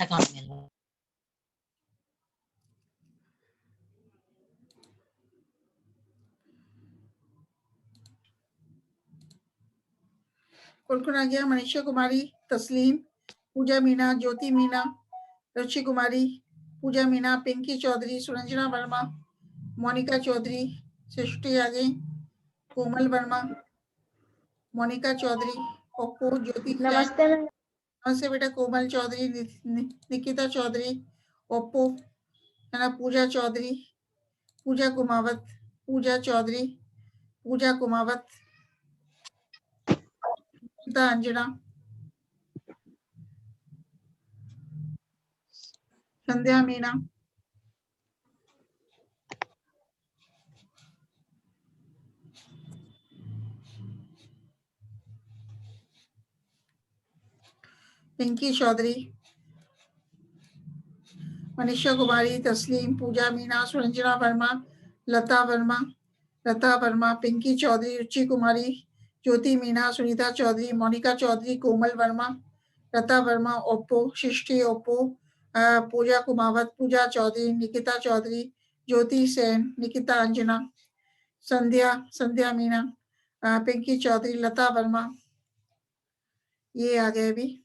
account manual. कुलकुना गया, मनीषा कुमारी, तस्लीम, पूजा मीना, ज्योति मीना, रुचि कुमारी, पूजा मीना, पिंकी चौधरी, सुरंजना वर्मा, मोनिका चौधरी, सृष्टि आगे, कोमल Verma, Monika Chaudhary, Oppo, ज्योति, नमस्ते मैम। नमस्ते बेटा, कोमल चौधरी, निकिता चौधरी, ओप्पो, है ना, पूजा चौधरी, पूजा कुमावत, पूजा चौधरी, पूजा कुमावत, अंजना, संध्या मीना, पिंकी चौधरी, मनीषा कुमारी, तस्लीम, पूजा मीना, सुरंजना वर्मा, लता वर्मा, पिंकी चौधरी, रुचि कुमारी, ज्योति मीना, सुनीता चौधरी, मोनिका चौधरी, कोमल वर्मा, लता वर्मा, ओप्पो, सृष्टि ओप्पो, पूजा कुमावत, पूजा चौधरी, निकिता चौधरी, ज्योति सेन, निकिता अंजना, संध्या मीना, पिंकी चौधरी, लता वर्मा, ये आ गए अभी।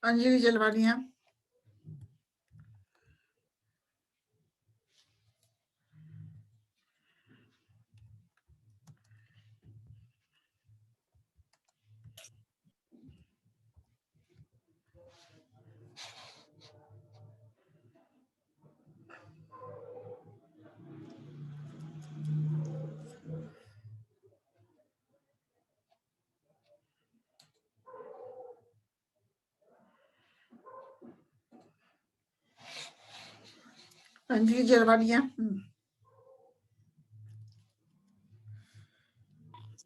अंजलि जलवानिया, अंजलि जलवानिया।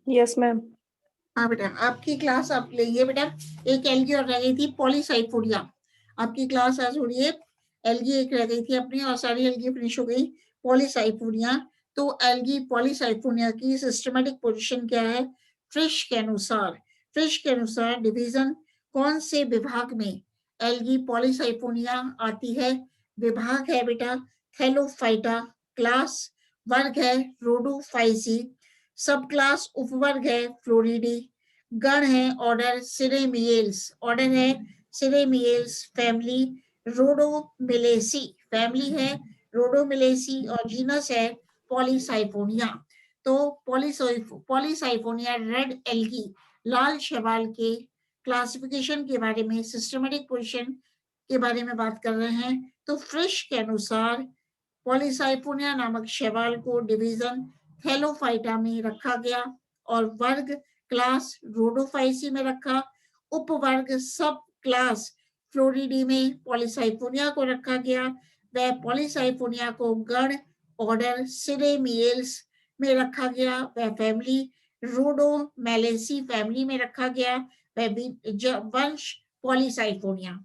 Yes ma'am. हाँ बेटा, आपकी क्लास आप लेंगे बेटा। एक एलगी और रह गई थी, पॉलीसाइफोनिया। आपकी क्लास आज हो रही है, एलगी एक रह गई थी अपनी और सारी एलगी फिनिश हो गई। पॉलीसाइफोनिया, तो एलगी पॉलीसाइफोनिया की सिस्टमेटिक पोजीशन क्या है? फ्रिश के अनुसार डिवीजन कौन से विभाग में एलगी पॉलीसाइफोनिया आती है? विभाग है बेटा थैलोफाइटा, क्लास वर्ग है रोडोफाइसी, सब क्लास उपवर्ग है फ्लोरिडी, गण है ऑर्डर सिरेमियल्स, फैमिली रोडोमिलेसी, और जीनस है पॉलीसाइफोनिया। तो पॉलीसाइफोनिया रेड एल्गी, लाल शैवाल के क्लासिफिकेशन के बारे में, सिस्टमेटिक पोजीशन के बारे में बात कर रहे हैं। तो फ्रिश के अनुसार पॉलीसाइफोनिया नामक शैवाल को डिवीजन थैलोफाइटा में रखा गया और वर्ग क्लास रोडोफाइसी में रखा, उपवर्ग सब क्लास फ्लोरिडी में पॉलीसाइफोनिया को रखा गया। वह पॉलीसाइफोनिया को गण ऑर्डर सिरेमियल्स में रखा गया। वह फैमिली रोडोमेलेसी फैमिली में रखा गया। वह वंश पॉलीसाइफोनिया।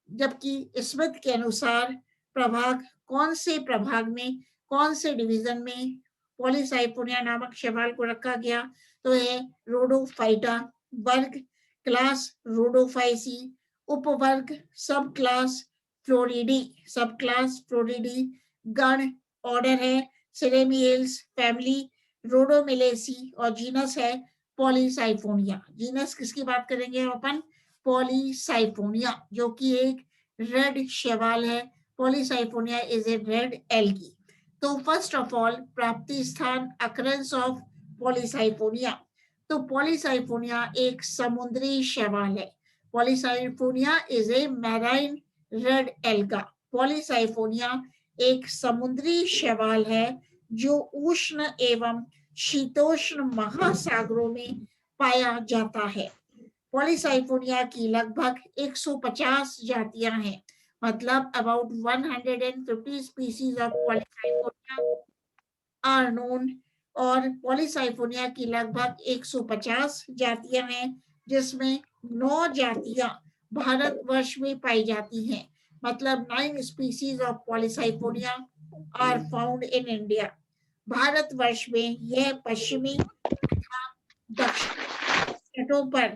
जबकि स्मिथ के अनुसार प्रभाग, कौन से प्रभाग में, कौन से डिवीजन में पॉलीसाइफोनिया नामक शैवाल को रखा गया? तो है रोडोफाइटा, वर्ग क्लास रोडोफाइसी, उपवर्ग सब क्लास फ्लोरिडी, गण ऑर्डर है सिरेमियल्स, फैमिली रोडोमिलेसी और जीनस है पॉलीसाइफोनिया। जीनस किसकी बात करेंगे अपन? पॉलीसाइफोनिया, जो कि एक रेड शैवाल है। Polysiphonia is a red algae. तो फर्स्ट ऑफ ऑल प्राप्ति स्थान, अकरेंस ऑफ पॉलीसाइफोनिया। तो पॉलीसाइफोनिया एक समुद्री शैवाल है। Polysiphonia is a marine red alga. Polysiphonia एक समुद्री शैवाल है जो उष्ण एवं शीतोष्ण महासागरों में पाया जाता है। पॉलीसाइफोनिया की लगभग 150 जातियां हैं, मतलब about 150 species of Polysiphonia are known. और पॉलीसाइफोनिया की लगभग 150 जातियां हैं, जिसमें 9 जातियां भारतवर्ष में पाई जाती हैं। मतलब 9 species of Polysiphonia are found in India. भारतवर्ष में यह पश्चिमी तथा दक्षिणी तटों पर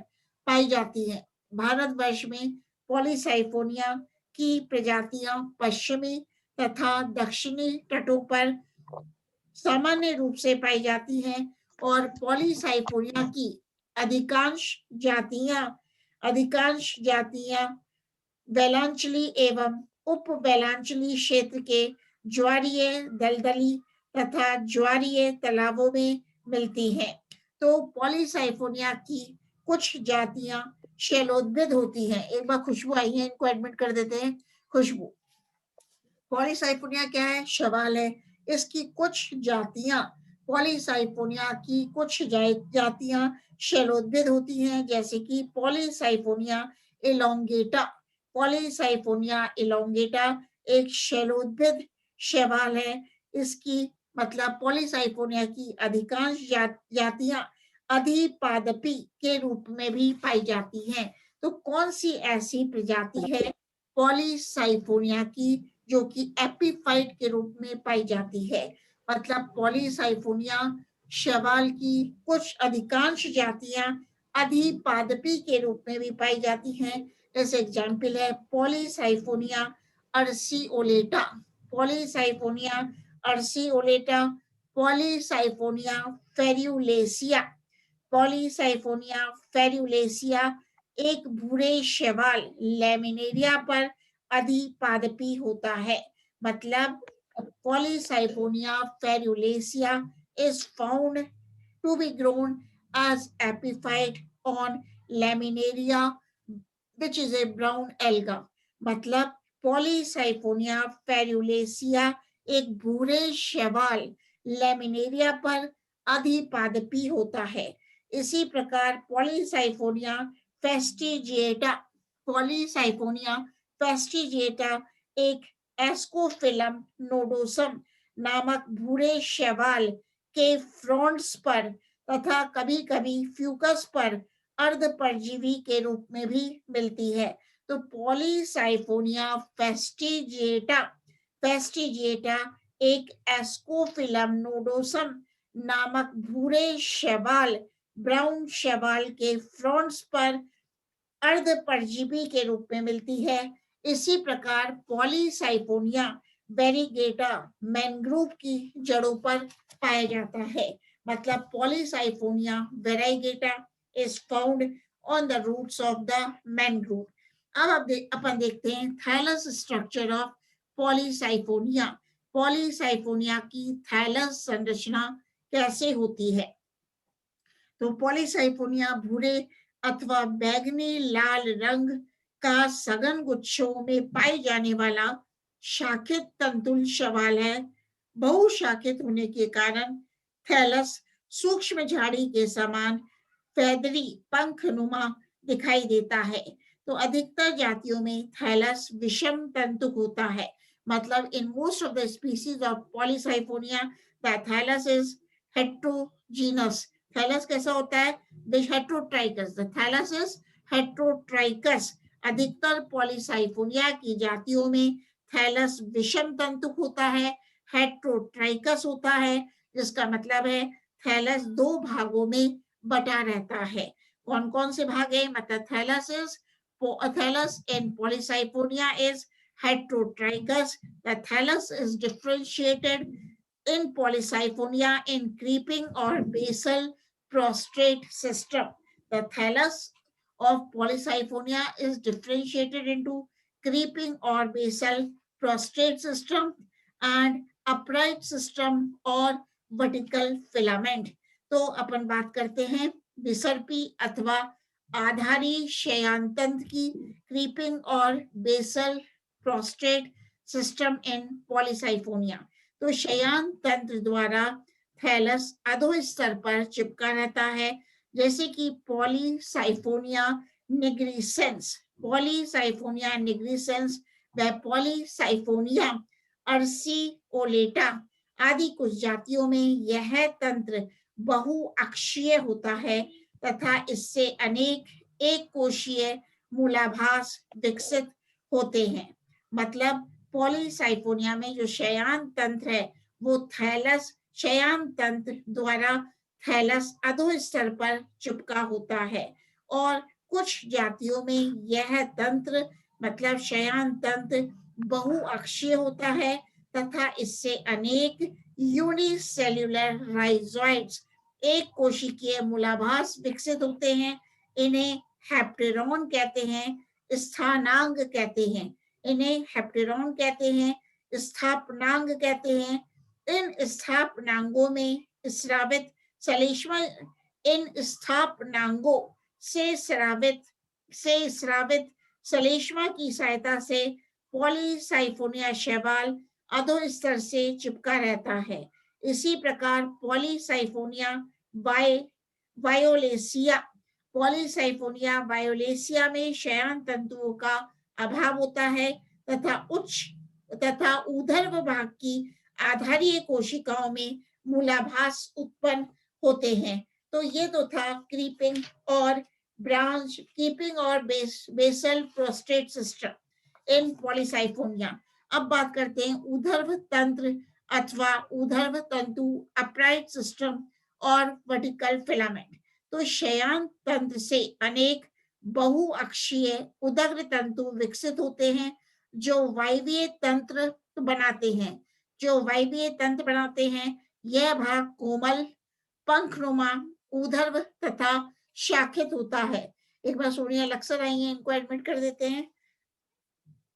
पाई जाती है। भारतवर्ष में पॉलीसाइफोनिया की प्रजातियां पश्चिमी तथा दक्षिणी तटों पर सामान्य रूप से पाई जाती हैं और पॉलीसाइफोनिया की अधिकांश जातियां वेलांचली एवं उप वेलांचली क्षेत्र के ज्वारीय दलदली तथा ज्वारीय तालाबों में मिलती हैं। तो पॉलीसाइफोनिया की कुछ जातियां शैलोद्भिद होती हैं। एक बार खुशबू आई है, इनको एडमिट कर देते हैं। खुशबू, पॉलीसाइफोनिया क्या है? शैवाल है। इसकी कुछ जातियां, पॉलीसाइफोनिया की कुछ जातियां शैलोद्भिद होती हैं, जैसे कि पॉलीसाइफोनिया एलोंगेटा। पॉलीसाइफोनिया एलोंगेटा एक शैलोद्भिद शैवाल है। इसकी मतलब पॉलीसाइफोनिया की अधिकांश जातियां अधिपादपी के रूप में भी पाई जाती हैं। तो कौन सी ऐसी प्रजाति है पॉलीसाइफोनिया की जो कि एपीफाइट के रूप में पाई जाती है? मतलब पॉलीसाइफोनिया शैवाल की कुछ अधिकांश जातियां अधिपादपी के रूप में भी पाई जाती हैं। जैसे एग्जाम्पल है पॉलीसाइफोनिया अर्सिओलेटा, पॉलीसाइफोनिया अर्सिओलेटा, पॉलीसाइफोनिया फेरुलेसिया। पॉलीसाइफोनिया फेरुलेसिया एक भूरे शैवाल लैमिनेरिया पर अधिपादपी होता है। मतलब Polysiphonia फेरुलेसिया is found to be grown as epiphyte on laminaria which is a brown alga। मतलब पॉलीसाइफोनिया फेरुलेसिया एक भूरे शैवाल लैमिनेरिया पर अधिपादपी होता है। इसी प्रकार पॉलीसाइफोनिया फेस्टिजिएटा, पॉलीसाइफोनिया फेस्टिजिएटा एक एस्कोफिलम नोडोसम नामक भूरे शैवाल के फ्रॉन्ट्स पर तथा कभी-कभी फ्यूकस पर अर्धपरजीवी के रूप में भी मिलती है। तो पॉलीसाइफोनिया फेस्टिजिएटा एक एस्कोफिलम नोडोसम नामक भूरे शैवाल ब्राउन शैवाल के फ्रॉन्ट्स पर अर्धपरजीवी के रूप में मिलती है। इसी प्रकार पॉलीसाइफोनिया वेरीगेटा मैंग्रोव की जड़ों पर पाया जाता है। मतलब Polysiphonia वेरीगेटा is found on the roots of the mangrove। अब अपन देखते हैं thallus structure of Polysiphonia. Polysiphonia की थैलस संरचना कैसे होती है? तो पॉलीसाइफोनिया भूरे अथवा बैंगनी लाल रंग का सघन गुच्छों में पाई जाने वाला शाखित तंतुल शैवाल है। बहुशाखित होने के कारण थैलस सूक्ष्म झाड़ी के समान फेदरी पंखनुमा दिखाई देता है। तो अधिकतर जातियों में थैलस विषम तंतुक होता है। मतलब in most of the species of Polysiphonia the thallus is heterogeneous. Thallus कैसा होता है? Heterotrichous. The thallus is heterotrichous. अधिकतर पॉलीसाइफोनिया की जातियों में थैलस विषम तंतुक होता है, हेट्रोट्राइकस होता है, जिसका मतलब है थैलस दो भागों में बटा रहता है। कौन कौन से भाग है? मतलब thallus in Polycyphonia is heterotrygous। The thallus is differentiated in Polycyphonia in creeping or basal prostrate system। The thallus of Polycyphonia is differentiated into creeping or basal prostrate system and upright system or vertical filament। तो अपन बात करते हैं विसर्पी अथवा आधारी शयनतंत्र की, creeping और basal prostrate system in Polysiphonia. तो शयन तंत्र द्वारा थैलस अधो स्तर पर चिपका रहता है, जैसे कि पॉलीसाइफोनिया निग्रिसेंस, पॉलीसाइफोनिया निग्रिसेंस व पॉलीसाइफोनिया अर्सिओलेटा आदि कुछ जातियों में यह तंत्र बहुअक्षीय होता है तथा इससे अनेक एक कोशीय मूलाभास विकसित होते हैं। मतलब पॉलीसाइफोनिया में जो शयन तंत्र है वो थैलस शयन तंत्र द्वारा थैलस अधोस्तर पर चिपका होता है और कुछ जातियों में यह तंत्र मतलब शयन तंत्र बहुअक्षीय होता है तथा इससे अनेक यूनिसेल्युलर राइजोइड्स एक कोशिकीय मूलाभास विकसित होते हैं। इन्हें हैप्टेरॉन कहते हैं, स्थानांग कहते हैं। इन्हें हैप्टेरॉन कहते हैं, स्थापनांग कहते हैं। इन स्थापनांगों में स्रावित श्लेष्मा इन स्थापनांगों से स्रावित श्लेष्मा की सहायता से पॉलीसाइफोनिया शैवाल अधोस्तर से चिपका रहता है। इसी प्रकार पॉलीसाइफोनिया वायोलेसिया में शयन तंतुओं का अभाव होता है तथा ऊर्ध्व भाग की आधारीय कोशिकाओं में मूलाभास उत्पन्न होते हैं। तो ये तो था कीपिंग और basal prostrate system in Polysiphonia. अब बात करते हैं ऊर्ध्व तंत्र अथवा ऊर्ध्व तंतु अपराइट सिस्टम और वर्टिकल फिलामेंट। तो शयन तंत्र से अनेक बहुअक्षीय उदग्र तंतु विकसित होते हैं जो वायवीय तंत्र बनाते हैं। यह भाग कोमल पंखनुमा ऊर्ध्व तथा शाखित होता है। एक बार सोनिया लक्सर आई है, इनको एडमिट कर देते हैं।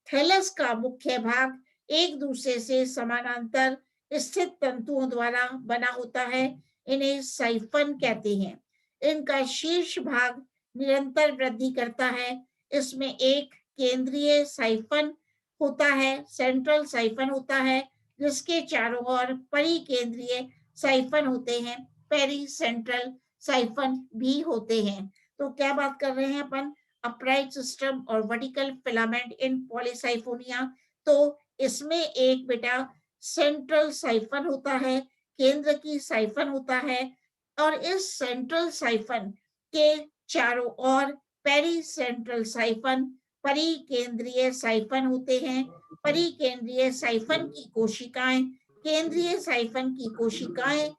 थैलस का मुख्य भाग एक दूसरे से समानांतर स्थित तंतुओं द्वारा बना होता है। इन्हें साइफन कहते हैं। इनका शीर्ष भाग निरंतर वृद्धि करता है। इसमें एक केंद्रीय साइफन होता है, सेंट्रल साइफन होता है, जिसके चारों ओर परिकेंद्रीय साइफन होते हैं, पेरी सेंट्रल साइफन भी होते हैं। तो क्या बात कर रहे हैं अपन, अपराइट सिस्टम और वर्टिकल फिलामेंट इन पॉलीसाइफोनिया। तो इसमें एक बेटा सेंट्रल साइफन होता है, केंद्र की साइफन होता है, और इस सेंट्रल साइफन के चारों ओर पेरी सेंट्रल साइफन परिकेंद्रीय साइफन होते हैं। परिकेंद्रीय साइफन की कोशिकाएं केंद्रीय साइफन की कोशिकाएं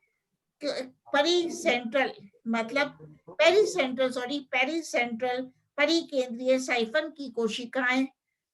पेरीसेंट्रल परिकेंद्रीय साइफन की कोशिकाएं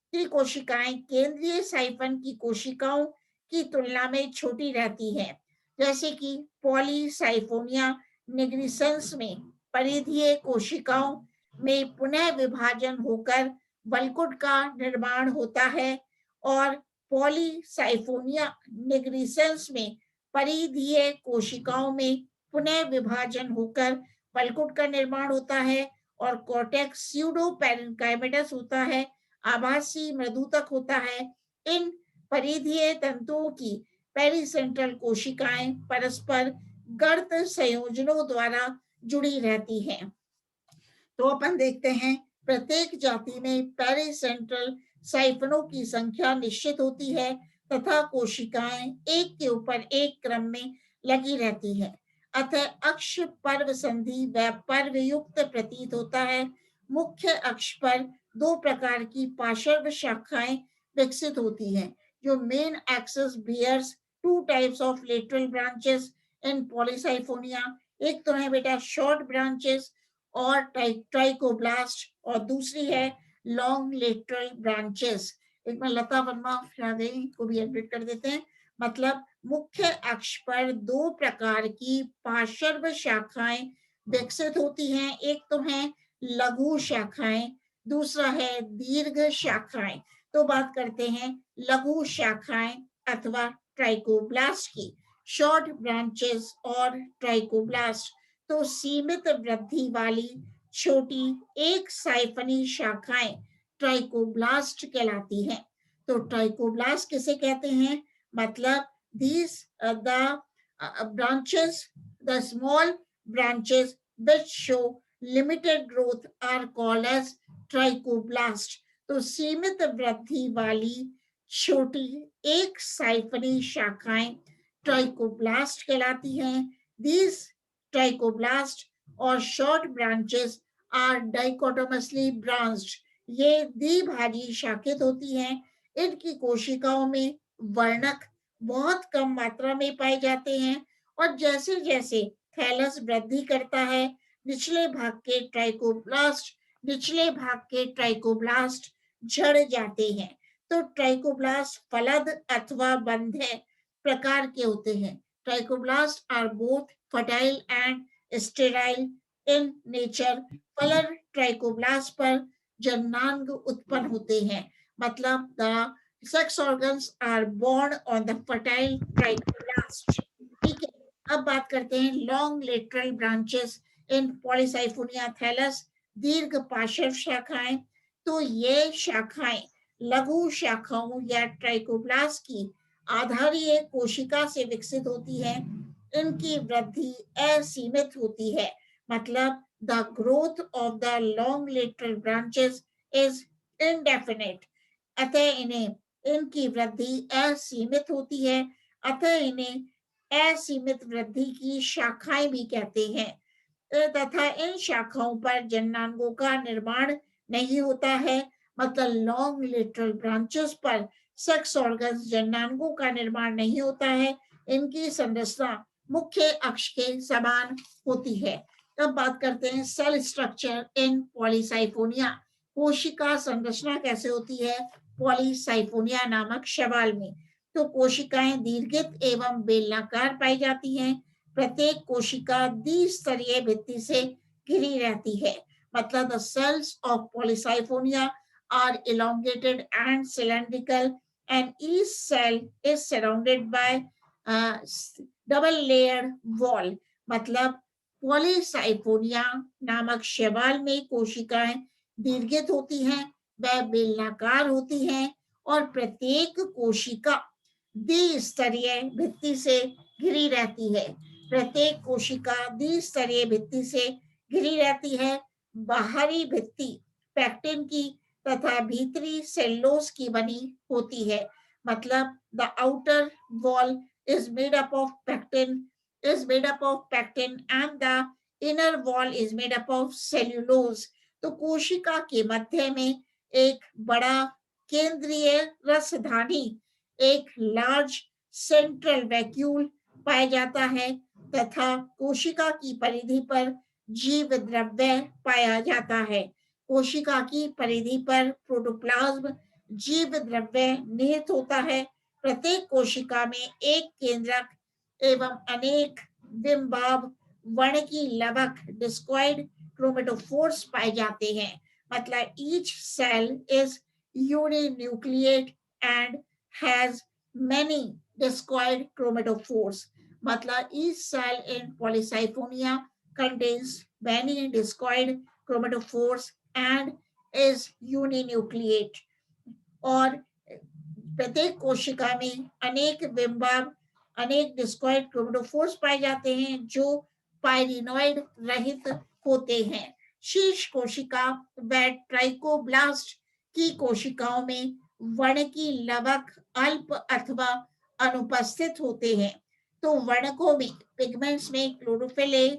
केंद्रीय साइफन की कोशिकाओं की तुलना में छोटी रहती हैं। जैसे कि पॉलीसाइफोनिया निग्रिसेंस में परिधीय कोशिकाओं में पुनः विभाजन होकर वल्कुट का निर्माण होता है और पॉलीसाइफोनिया निग्रिसेंस में परिधीय कोशिकाओं में पुनः विभाजन होकर वल्कुट का निर्माण होता है और कॉर्टेक्स स्यूडो पैरेन्काइमेटस होता है, आभासी मृदुतक होता है। इन परिधीय तंतुओं की पेरीसेंट्रल कोशिकाएं परस्पर गर्त संयोजनों द्वारा जुड़ी रहती हैं। तो अपन देखते हैं प्रत्येक जाति में पेरीसेंट्रल साइफनों की संख्या निश्चित होती है तथा कोशिकाएं एक के ऊपर एक क्रम में लगी रहती है। अतः अक्ष पर्व संधि व पर्वयुक्त प्रतीत होता है। मुख्य अक्ष पर दो प्रकार की पार्श्व शाखाएं विकसित होती हैं। जो main axis bears two types of lateral branches in Polysiphonia. एक तो है बेटा शॉर्ट ब्रांचेस और ट्राइकोब्लास्ट, और दूसरी है लॉन्ग लेटरल ब्रांचेस। एक बार लता वर्मा को भी एडमिट कर देते हैं। मतलब मुख्य अक्ष पर दो प्रकार की पार्श्व शाखाएं विकसित होती हैं। एक तो है लघु शाखाएं, दूसरा है दीर्घ शाखाएं। तो बात करते हैं लघु शाखाएं अथवा ट्राइकोब्लास्ट की। शॉर्ट ब्रांचेस और ट्राइकोब्लास्ट तो सीमित वृद्धि वाली छोटी एक साइफनी शाखाएं ट्राइकोब्लास्ट कहलाती हैं। तो ट्राइकोब्लास्ट किसे कहते हैं, मतलब these the branches, the small branches which show limited growth are called as trichoblast। तो सीमित वृद्धि वाली छोटी एक साइफनी शाखाएं ट्राइकोब्लास्ट कहलाती हैं। These trichoblast और short branches are dichotomously branched। ये द्विभाजी शाखित होती हैं। इनकी कोशिकाओं में वर्णक बहुत कम मात्रा में पाए जाते हैं और जैसे जैसे थैलस वृद्धि करता है, निचले भाग के ट्राइकोब्लास्ट झड़ जाते हैं। तो ट्राइकोब्लास्ट फलद अथवा बंधे प्रकार के होते हैं। Trichoblast are both fertile and sterile in nature. फलर ट्राइकोब्लास्ट पर जननांग उत्पन्न होते हैं, मतलब the sex organs are borne on the fertile trichoblast. ठीक है, अब बात करते हैं long lateral branches in polysiphonia thallus, दीर्घ पार्श्व शाखाएं। तो ये शाखाएं लघु शाखाओं या ट्राइकोब्लास्ट की आधारीय कोशिका से विकसित होती है। इनकी वृद्धि असीमित होती है, मतलब the growth of the long lateral branches is indefinite. अतः इन्हें इनकी वृद्धि असीमित होती है, अतः इन्हें असीमित वृद्धि की शाखाएं भी कहते हैं। तथा इन शाखाओं पर जननांगों का निर्माण नहीं होता है, मतलब लॉन्ग लेटरल ब्रांचेस पर सेक्स ऑर्गन्स जननांगों का निर्माण नहीं होता है। इनकी संरचना मुख्य अक्ष के समान होती है। अब बात करते हैं सेल स्ट्रक्चर इन पॉलीसाइफोनिया। कोशिका संरचना कैसे होती है पॉलीसाइफोनिया नामक शैवाल में। तो कोशिकाएं दीर्घित एवं बेलनाकार पाई जाती हैं। प्रत्येक कोशिका द्विस्तरीय भित्ति से घिरी रहती है, मतलब the cells of Polysiphonia are elongated and cylindrical and each cell is surrounded by double layered wall। मतलब पॉलीसाइफोनिया नामक शैवाल में कोशिकाएं दीर्घित होती हैं, वह बेलनाकार होती हैं और प्रत्येक कोशिका द्विस्तरीय भित्ति से घिरी रहती है। प्रत्येक कोशिका द्विस्तरीय भित्ति से घिरी रहती है। बाहरी भित्ति पैक्टिन की तथा भीतरी सेल्यूलोज की बनी होती है, मतलब the outer wall is made up of pectin and the inner wall is made up of cellulose। तो कोशिका के मध्य में एक बड़ा केंद्रीय रसधानी, एक लार्ज सेंट्रल वैक्यूल पाया जाता है तथा कोशिका की परिधि पर जीव द्रव्य पाया जाता है। कोशिका की परिधि पर प्रोटोप्लाज्म जीव द्रव्य निहित होता है। प्रत्येक कोशिका में एक केंद्रक एवं अनेक बिंबाव वर्ण की लवक डिस्कॉइड क्रोमेटोफोर्स पाए जाते हैं, मतलब each cell is uninucleate and has many discoid chromatophores। मतलब each cell in Polycyphonia contains many discoid chromatophores and is uninucleate। और प्रत्येक कोशिका में अनेक बिंबाव अनेक डिस्कॉइड क्रोमेटोफोर्स पाए जाते हैं जो पायरिनॉइड रहित होते हैं। शीर्ष कोशिका व ट्राइकोब्लास्ट की कोशिकाओं में वर्ण की लवक अल्प अथवा अनुपस्थित होते हैं। तो वर्णकों में पिगमेंट्स में chlorophyll a,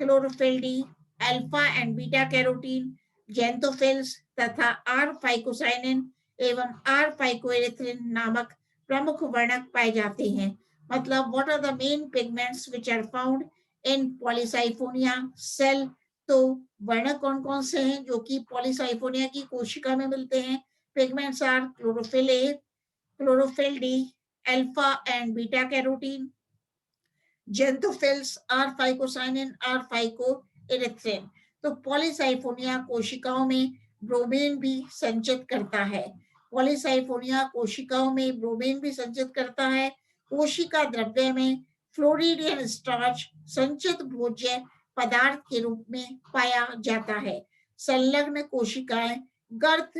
chlorophyll d, alpha and beta carotene, xanthophylls तथा आर फाइकोसाइनिन एवं आर फाइकोएरिथ्रिन नामक प्रमुख वर्णक पाए जाते हैं। मतलब what are the main pigments which are found in Polysiphonia cell. तो वर्णक कौन कौन से हैं जो कि पॉलीसाइफोनिया की कोशिका में मिलते हैं? Pigments are chlorophyll A, chlorophyll D, alpha and beta carotene, xanthophylls, or phycocyanin, or phycoerythrin. तो पॉलीसाइफोनिया कोशिकाओं में ब्रोमीन भी संचित करता है। पॉलीसाइफोनिया कोशिकाओं में ब्रोमीन भी संचित करता है। कोशिका द्रव्य में फ्लोरिडियन स्टार्च संचित भोज्य पदार्थ के रूप में पाया जाता है। संलग्न कोशिकाएं गर्त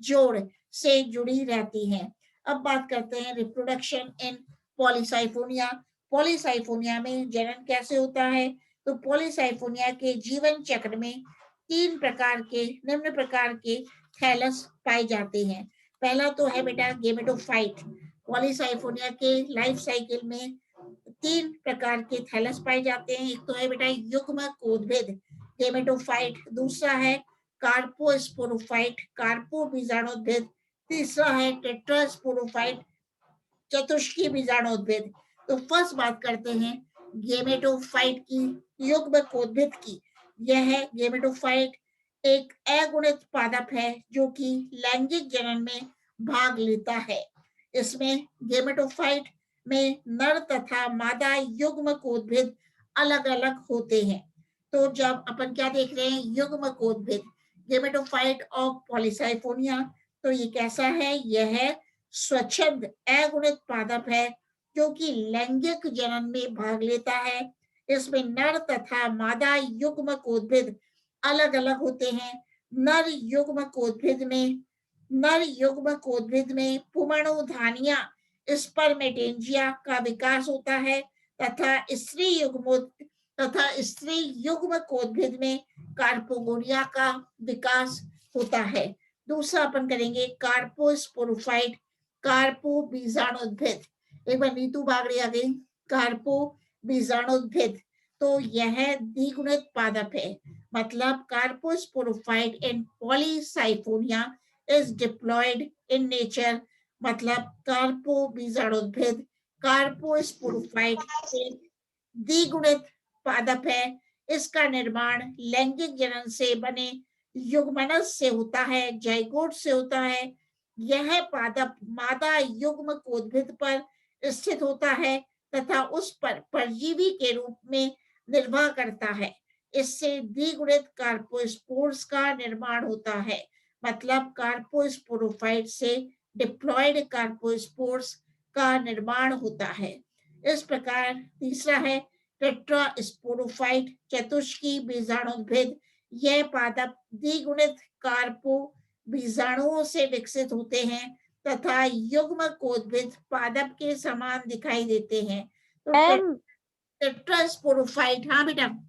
जोड़ से जुड़ी रहती हैं। अब बात करते हैं रिप्रोडक्शन इन पॉलीसाइफोनिया। पॉलीसाइफोनिया में जनन कैसे होता है? तो पॉलीसाइफोनिया के जीवन चक्र में निम्न प्रकार के थैलस पाए जाते हैं। पहला तो है बेटा गेमेटोफाइट। पॉलीसाइफोनिया के लाइफ साइकिल में 3 प्रकार के थैलस पाए जाते हैं। एक तो है बेटा युग्मकोद्भिद गेमेटोफाइट, दूसरा है कार्पोस्पोरोफाइट कार्पोबीजाणोद्भिद, तीसरा है टेट्रास्पोरोफाइट चतुष्की बीजाणोद्भिद। तो फर्स्ट बात करते हैं गेमेटोफाइट की, युग्मकोद्भिद की। यह गेमेटोफाइट एक अगुणित पादप है जो कि लैंगिक जनन में भाग लेता है। इसमें गेमेटोफाइट में नर तथा मादा युग्मकोद्भिद अलग-अलग होते हैं। तो जब अपन क्या देख रहे हैं, युग्मकोद्भिद, गेमेटोफाइट ऑफ पॉलीसाइफोनिया, तो ये कैसा है? यह स्वच्छंद अगुणित पादप है जो कि लैंगिक जनन में भाग लेता है। इसमें नर तथा मादा युग्मकोद्भिद अलग-अलग होते हैं। नर युग्मकोद्भिद में पुमणुधानिया, स्पर्मेटेंजिया का विकास होता है तथा स्त्री युग्मकोद्भिद में कार्पोगोनिया का विकास होता है। दूसरा अपन करेंगे कार्पोस्पोरोफाइट, कार्पो बीजाणुद्भिद। एक बार नीतू बागड़ी आ गई। कार्पो बीजाणुद्भिद, तो यह द्विगुणित पादप है। मतलब carposporophyte in Polysiphonia is diploid in nature. मतलब कार्पो बीजाणुद्भिद, कार्पोस्पोरोफाइट एक द्विगुणित पादप है। इसका निर्माण लैंगिक जनन से बने युग्मनस से होता है, जाइगोट से होता है। यह पादप मादा युग्मकोद्भिद पर स्थित होता है तथा उस पर परजीवी के रूप में निर्भर करता है। इससे द्विगुणित कार्पोस्पोर्स का निर्माण होता है। मतलब कार्पोस्पोरोफाइट से डिप्लॉयड कार्पोस्पोर्स का निर्माण होता है। इस प्रकार तीसरा है टेट्रास्पोरोफाइट, चतुष्की बीजाणुद्भिद। यह पादप द्विगुणित कार्पो बीजाणुओं से विकसित होते हैं तथा युग्मकोद्भिद पादप के समान दिखाई देते हैं। तो टेट्रास्पोरोफाइट, हाँ बेटा,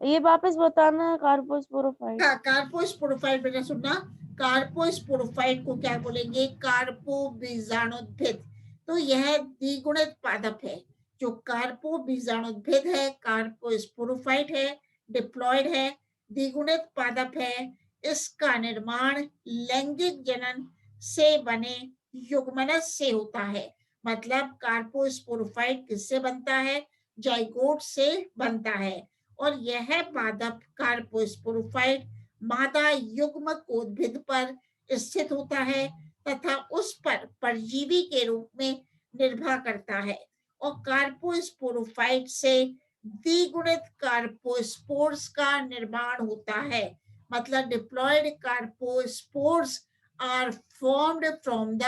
ये वापस बताना। कार्पोस्पोरोफाइट। हाँ, कार्पोस्पोरोफाइट बेटा सुनना। कार्पोस्पोरोफाइट को क्या बोलेंगे? कार्पो बीजाणुद्भिद। तो यह द्विगुणित पादप है। जो कार्पो बीजाणुद्भिद है, कार्पोस्पोरोफाइट है, डिप्लॉयड है, द्विगुणित पादप है। इसका निर्माण लैंगिक जनन से बने युग्मनस से होता है। मतलब कार्पोस्पोरोफाइट किससे बनता है? जाइगोट से बनता है। और यह पादप कार्पोस्पोरोफाइट मादा युग्मकोद्भिद पर स्थित होता है तथा उस पर परजीवी के रूप में निर्भर करता है। और कार्पोस्पोरोफाइट से द्विगुणित कार्पोस्पोर्स का निर्माण होता है। मतलब diploid carpospores are formed from the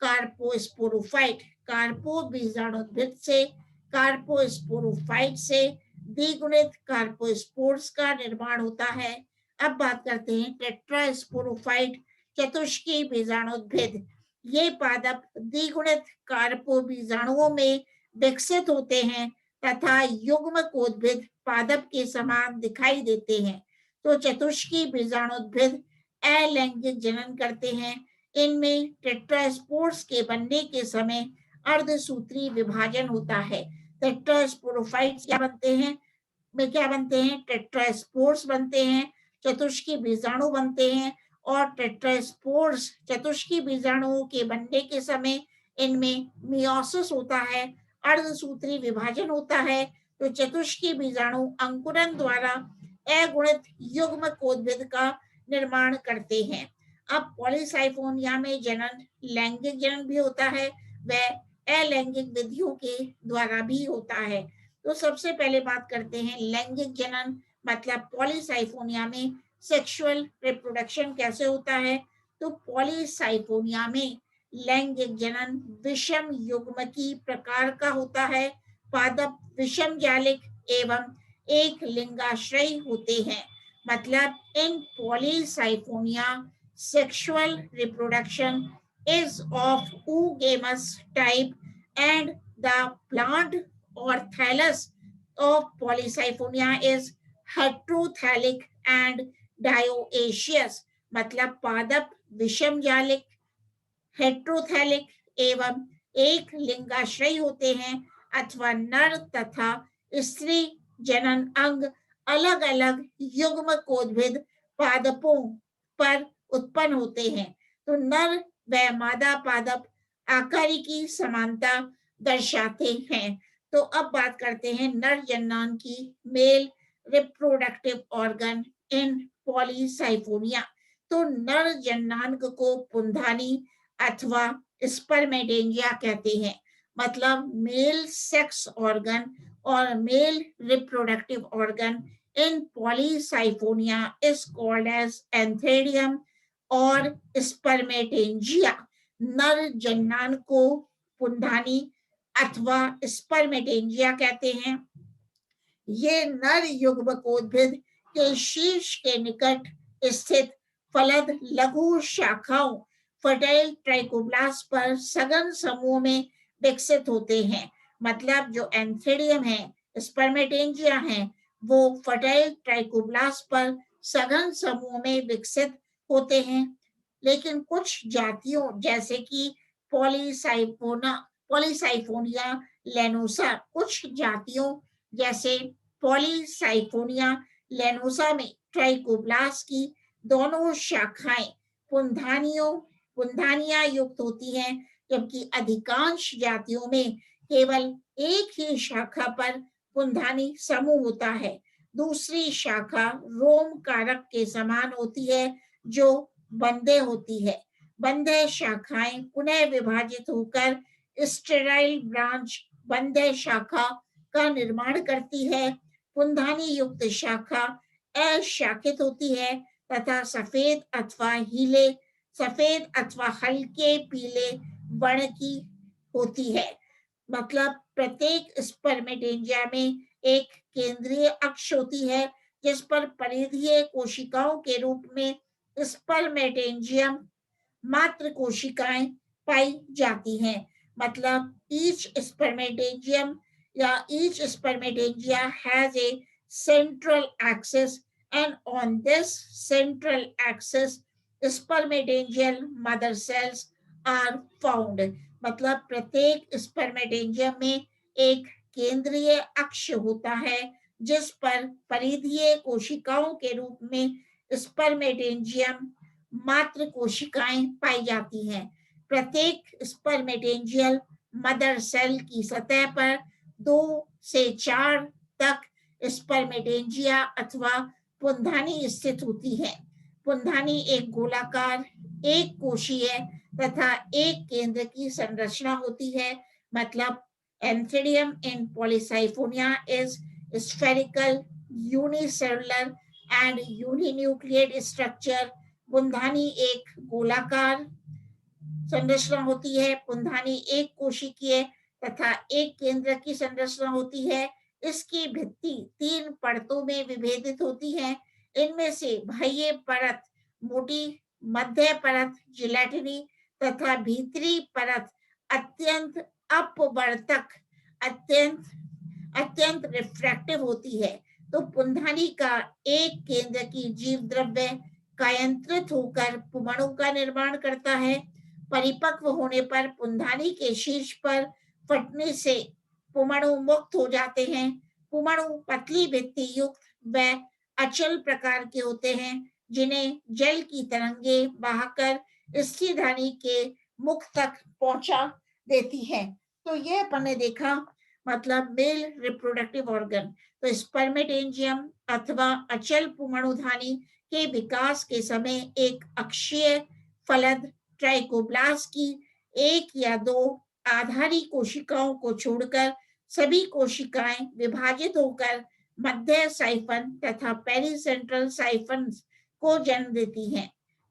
carposporophyte. कार्पो बीजाणुद्भिद से, कार्पोस्पोरोफाइट से द्विगुणित कार्पोस्पोर्स का निर्माण होता है। अब बात करते हैं टेट्रास्पोरोफाइट, चतुष्की बीजाणुद्भिद। ये पादप द्विगुणित कार्पो बीजाणुओं में विकसित होते हैं तथा युग्मकोद्भिद पादप के समान दिखाई देते हैं। तो चतुष्की बीजाणुद्भिद अलैंगिक जनन करते हैं। इनमें टेट्रास्पोर्स के बनने के समय अर्धसूत्री विभाजन होता है। टेट्रास्पोरोफाइट्स क्या बनते हैं? टेट्रास्पोर्स बनते हैं, चतुष्की बीजाणु बनते हैं। और टेट्रास्पोर्स चतुष्की बीजाणुओं के बनने के समय इनमें मियोसिस होता है, अर्धसूत्री विभाजन होता है। तो चतुष्की बीजाणु अंकुरन द्वारा अगुणित युग्मकोद्भिद का निर्माण करते हैं। अब पॉलीसाइफोनिया में जनन लैंगिक जनन भी होता है, वह अलैंगिक विधियों के द्वारा भी होता है। तो सबसे पहले बात करते हैं लैंगिक जनन। मतलब पॉलीसाइफोनिया में सेक्सुअल रिप्रोडक्शन कैसे होता है? तो पॉलीसाइफोनिया में लैंगिक जनन विषम युग्मकी प्रकार का होता है। पादप विषम जालिक एवं एक लिंगाश्रयी होते हैं। मतलब in polysiphonia sexual reproduction is of oogamous type and the plant or thallus of Polysyphonia is heterothalic and dioecious। मतलब पादप विषम जालिक, हेट्रोथैलिक एवं एक लिंगाश्रयी होते हैं अथवा नर तथा स्त्री जनन अंग अलग अलग युग्मकोद्भिद पादपों पर उत्पन्न होते हैं। तो नर व मादा पादप आकारिकी समानता दर्शाते हैं। तो अब बात करते हैं नर जननांग की, mail reproductive organ in Polysiphonia. तो नर जननांग को पुंधानी अथवा स्पर्मेडेंजिया कहते हैं। मतलब मेल सेक्स ऑर्गन और male reproductive organ in Polysiphonia is called as antheridium और स्पर्मेडेंजिया। नर जननांग को पुंधानी अथवा स्पर्मेडेंजिया कहते हैं। ये नर युग्मकोद्भिद के शीर्ष के निकट स्थित फलद लघु शाखाओं फर्टाइल ट्राइकोब्लास्ट पर सघन समूह में विकसित होते हैं। मतलब जो एंथेरियम है, स्पर्मेटेंजिया है, वो फर्टाइल ट्राइकोब्लास्ट पर सघन समूह में विकसित होते हैं। लेकिन कुछ जातियों जैसे कि पॉलीसाइफोनिया लेनोसा, कुछ जातियों जैसे पॉलीसाइफोनिया लेनोसा में ट्राइकोब्लास्ट की दोनों शाखाएं पुंधानिया युक्त होती हैं, जबकि अधिकांश जातियों में केवल एक ही शाखा पर पुंधानी समूह होता है। दूसरी शाखा रोम कारक के समान होती है जो बंधे होती है। बंधे शाखाएं पुनः विभाजित होकर स्टेराइल ब्रांच बंधे शाखा का निर्माण करती है। पुंधानी युक्त शाखा अशाखित होती है तथा सफेद अथवा हल्के पीले वर्ण की होती है। मतलब प्रत्येक स्पर्मेडेंजिया में एक केंद्रीय अक्ष होती है जिस पर परिधीय कोशिकाओं के रूप में स्पर्मेडेंजियम मात्र कोशिकाएं पाई जाती हैं। मतलब each spermatangia has a central axis, and on this central axis spermatangial mother cells are found। मतलब प्रत्येक स्पर्मेटेंजियम में एक केंद्रीय अक्ष होता है जिस पर परिधीय कोशिकाओं के रूप में स्पर्मेटेंजियम मात्र कोशिकाएं पाई जाती हैं। प्रत्येक स्पर्मेटेंजियल मदर सेल की सतह पर 2 से 4 तक स्पर्मेटेंजिया अथवा पुंधानी स्थित होती है। पुंधानी एक गोलाकार, एक कोशीय तथा एक केंद्र की संरचना होती है। मतलब antheridium in Polysiphonia is spherical, unicellular and uninucleate structure. पुंधानी एक गोलाकार संरचना होती है। पुंधानी एक कोशिकीय तथा एक केंद्र की संरचना होती है। इसकी भित्ति 3 परतों में विभेदित होती है। इनमें से बाह्य परत मोटी, मध्य परत जिलेटिनी तथा भीतरी परत अत्यंत अपवर्तक, अत्यंत रिफ्रैक्टिव होती है। तो पुंधानी का एक केंद्र की जीव द्रव्य कायंत्रित होकर पुमणु का निर्माण करता है। परिपक्व होने पर पुंधानी के शीर्ष पर फटने से पुमणु मुक्त हो जाते हैं। पुमणु पतली भित्ति युक्त व अचल प्रकार के होते हैं जिन्हें जल की तरंगे बहाकर स्थिरधानी के मुख तक पहुंचा देती है। तो ये अपन ने देखा मतलब मेल रिप्रोडक्टिव ऑर्गन। तो स्पर्मेटेंजियम अथवा अचल पुमणुधानी के विकास के समय एक अक्षीय फलद ट्राइकोब्लास्ट की 1 या 2 आधारी कोशिकाओं को छोड़कर सभी कोशिकाएं विभाजित होकर मध्य साइफन तथा पेरीसेंट्रल साइफन को जन्म देती हैं।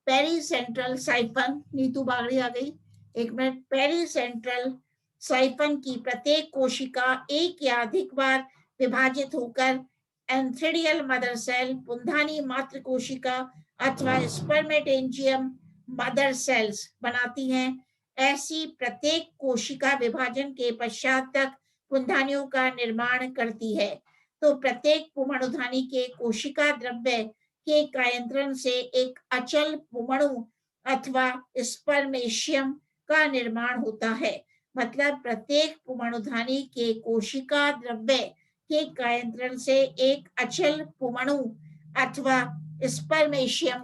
पेरीसेंट्रल साइफन, नीतू बागड़ी आ गई, 1 मिनट। पेरीसेंट्रल साइफन की प्रत्येक कोशिका एक या अधिक बार विभाजित होकर एंथेरियल मदर सेल, पुंधानी मात्र कोशिका अथवा स्पर्मेटेंजियम मदर सेल्स बनाती हैं। ऐसी प्रत्येक कोशिका विभाजन के पश्चात तक पुंधानियों का निर्माण करती है। तो प्रत्येक पुमणुधानी के कोशिका द्रव्य के कायंत्रण से एक अचल पुमणु अथवा स्पर्मेशियम का निर्माण होता है। मतलब प्रत्येक पुमणुधानी के कोशिका द्रव्य के कायंत्रण से एक अचल पुमणु अथवा स्पर्मेशियम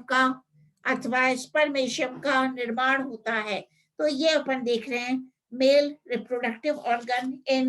का निर्माण होता है। तो ये अपन देख रहे हैं mail reproductive organ in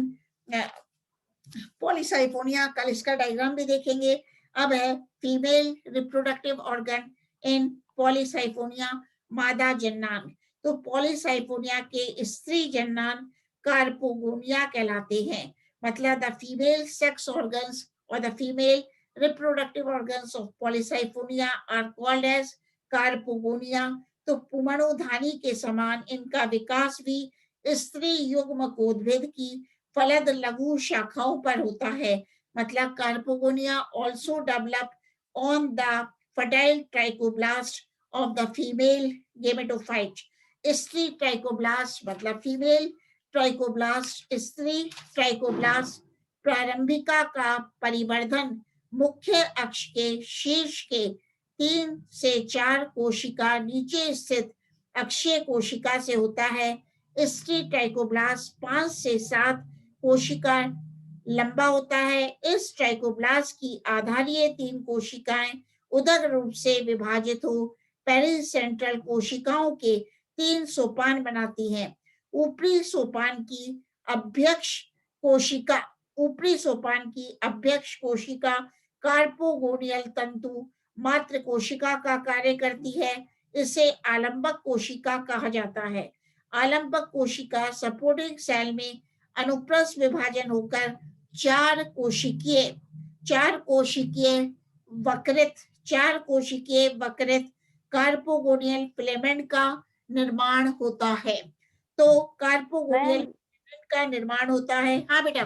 Polysiphonia, कल इसका डायग्राम भी देखेंगे। अब है female reproductive organ in Polysiphonia, मादा जन्नांग। तो पॉलीसाइफोनिया के स्त्री जन्नांग कार्पोगोनिया कहलाते हैं। मतलब द फीमेल सेक्स ऑर्गन्स और the female reproductive organs of Polysiphonia are called as carpogonia. तो पुमणुधानी के समान इनका विकास भी स्त्री युग्मकोद्भिद की फलद लघु शाखाओं पर होता है। मतलब carpogonia also develop on the fertile trichoblast of the female gametophyte. स्त्री ट्राइकोब्लास्ट मतलब फीमेल ट्राइकोब्लास्ट, स्त्री ट्राइकोब्लास्ट प्रारंभिका का परिवर्धन मुख्य अक्ष के शीर्ष के 3 से 4 कोशिका नीचे स्थित अक्षीय कोशिका से होता है। स्त्री ट्राइकोब्लास्ट 5 से 7 कोशिका लंबा होता है। इस ट्राइकोब्लास्ट की आधारीय 3 कोशिकाएं उदर रूप से विभाजित हो पेरिसेंट्रल कोशिकाओं के 3 सोपान बनाती हैं। ऊपरी सोपान की अभ्यक्ष कोशिका कार्पोगोनियल तंतु मात्र कोशिका का कार्य करती है। इसे आलंबक कोशिका कहा जाता है। आलंबक कोशिका सपोर्टिंग सेल में अनुप्रस्थ विभाजन होकर 4 कोशिकीय वक्रित कार्पोगोनियल फिलामेंट का निर्माण होता है। तो कार्पोगोनियल फिलामेंट का निर्माण होता है। हाँ बेटा,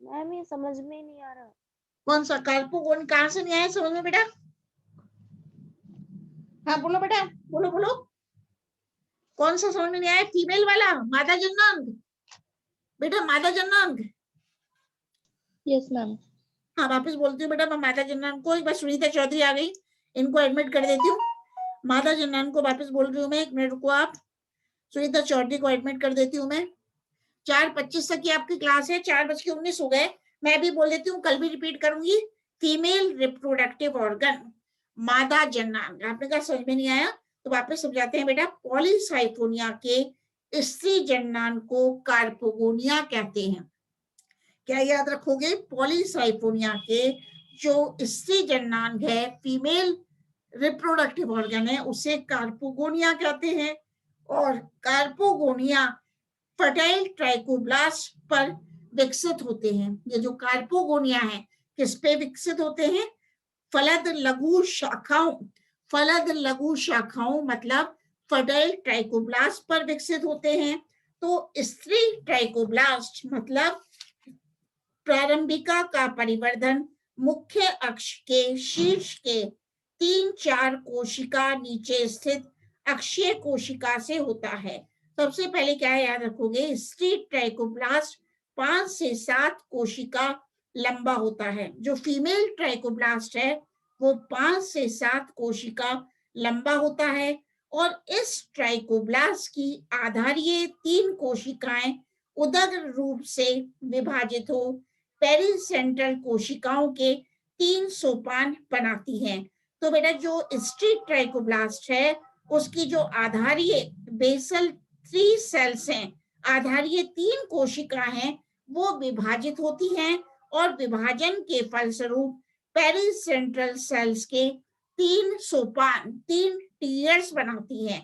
मैम ये समझ में नहीं आ रहा। कौन सा कार्पोगोन, कहां से नहीं आया समझ में बेटा? हाँ बोलो बेटा, बोलो बोलो, कौन सा समझ में नहीं आया? फीमेल वाला, मादा जन्नांग बेटा, मादा जन्नांग। Yes ma'am. हाँ वापस बोलती हूँ बेटा, मैं मादा जन्नांग को, एक बार सुनीता चौधरी आ गई, इनको एडमिट कर देती हूँ। मादा जन्नांग को वापस बोल रही हूँ मैं, 1 मिनट रुको आप। सुनीता चौधरी को एडमिट कर देती हूँ मैं। 4:25 तक की आपकी क्लास है, 4:19 हो गए। मैं भी बोल देती हूँ, कल भी रिपीट करूंगी। फीमेल रिप्रोडक्टिव ऑर्गन, मादा जन्नांग। आपने कहा समझ में नहीं आया, तो वापस समझाते हैं बेटा। पॉलीसाइफोनिया के स्त्री जन्नांग को कार्पोगोनिया कहते हैं। क्या याद रखोगे? पॉलीसाइफोनिया के जो स्त्री जन्नांग है, फीमेल रिप्रोडक्टिव ऑर्गन है, उसे कार्पोगोनिया कहते हैं। और कार्पोगोनिया फर्टाइल ट्राइकोब्लास्ट पर विकसित होते हैं। ये जो कार्पोगोनिया है किस पे विकसित होते हैं? फलद लघु शाखाओं मतलब फर्टाइल ट्राइकोब्लास्ट पर विकसित होते हैं। तो स्त्री ट्राइकोब्लास्ट मतलब प्रारंभिका का परिवर्धन मुख्य अक्ष के शीर्ष के 3-4 कोशिका नीचे स्थित अक्षीय कोशिका से होता है। सबसे पहले क्या याद रखोगे? स्त्री ट्राइकोब्लास्ट 5 से 7 कोशिका लंबा होता है। जो फीमेल ट्राइकोब्लास्ट है वो 5 से 7 कोशिका लंबा होता है। और इस ट्राइकोब्लास्ट की आधारीय 3 कोशिकाएं उदर रूप से विभाजित हो पेरिसेंट्रल कोशिकाओं के 3 सोपान बनाती हैं। तो बेटा जो स्त्री ट्राइकोब्लास्ट है उसकी जो आधारीय बेसल 3 सेल्स हैं, आधारीय 3 कोशिका हैं, वो विभाजित होती हैं और विभाजन के फलस्वरूप पेरिसेंट्रल सेल्स के 3 सोपान, 3 टीयर्स बनाती हैं।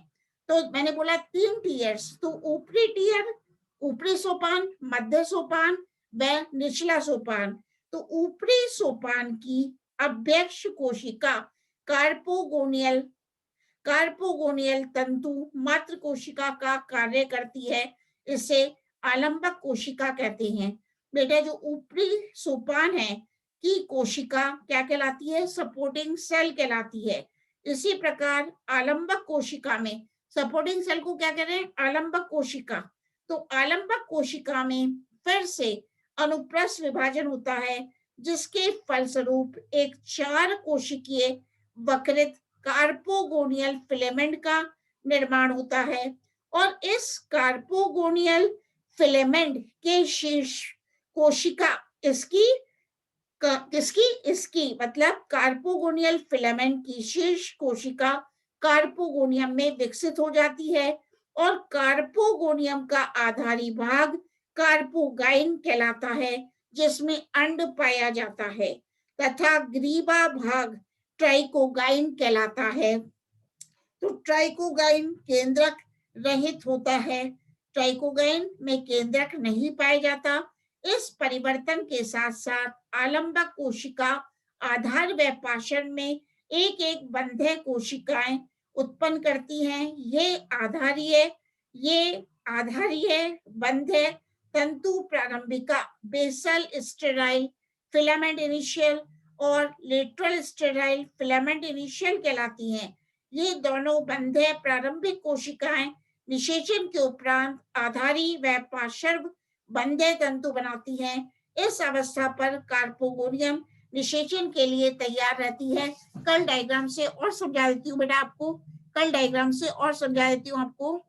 तो मैंने बोला 3 टीयर्स, तो ऊपरी टीयर, ऊपरी सोपान, मध्य सोपान व निचला सोपान। तो ऊपरी सोपान की अभ्यक्ष कोशिका कार्पोगोनियल तंतु मात्र कोशिका का कार्य करती है। इसे आलंबक कोशिका कहते हैं। बेटा जो ऊपरी सोपान है की कोशिका क्या कहलाती है? सपोर्टिंग सेल कहलाती है। इसी प्रकार आलंबक कोशिका में, सपोर्टिंग सेल को क्या कह रहे हैं? आलंबक कोशिका। तो आलंबक कोशिका में फिर से अनुप्रस्थ विभाजन होता है, जिसके फलस्वरूप एक 4 कोशिकीय वक्रित कार्पोगोनियल फिलामेंट का निर्माण होता है। और इस कार्पोगोनियल फिलामेंट के शीर्ष कोशिका इसकी मतलब कार्पोगोनियल फिलामेंट की शीर्ष कोशिका कार्पोगोनियम में विकसित हो जाती है। और कार्पोगोनियम का आधारी भाग कार्पोगाइन कहलाता है, जिसमें अंड पाया जाता है, तथा ग्रीवा भाग ट्राइकोगाइन कहलाता है। तो ट्राइकोगाइन केंद्रक रहित होता है, ट्राइकोगाइन में केंद्रक नहीं पाया जाता। इस परिवर्तन के साथ साथ आलंबक कोशिका आधार व पाषण में एक एक बंध्य कोशिकाएं उत्पन्न करती हैं। ये आधारीय बंध्य तंतु प्रारंभिका बेसल स्टेराइल फिलामेंट इनिशियल और लेटरल स्टेराइल फिलामेंट इनिशियल कहलाती हैं। ये दोनों बंध्य प्रारंभिक कोशिकाएं निषेचन के उपरांत आधारी व पार्श्व बंध्य तंतु बनाती हैं। इस अवस्था पर कार्पोगोनियम निषेचन के लिए तैयार रहती है। कल डायग्राम से और समझा देती हूँ बेटा आपको, कल डायग्राम से और समझा देती हूँ आपको।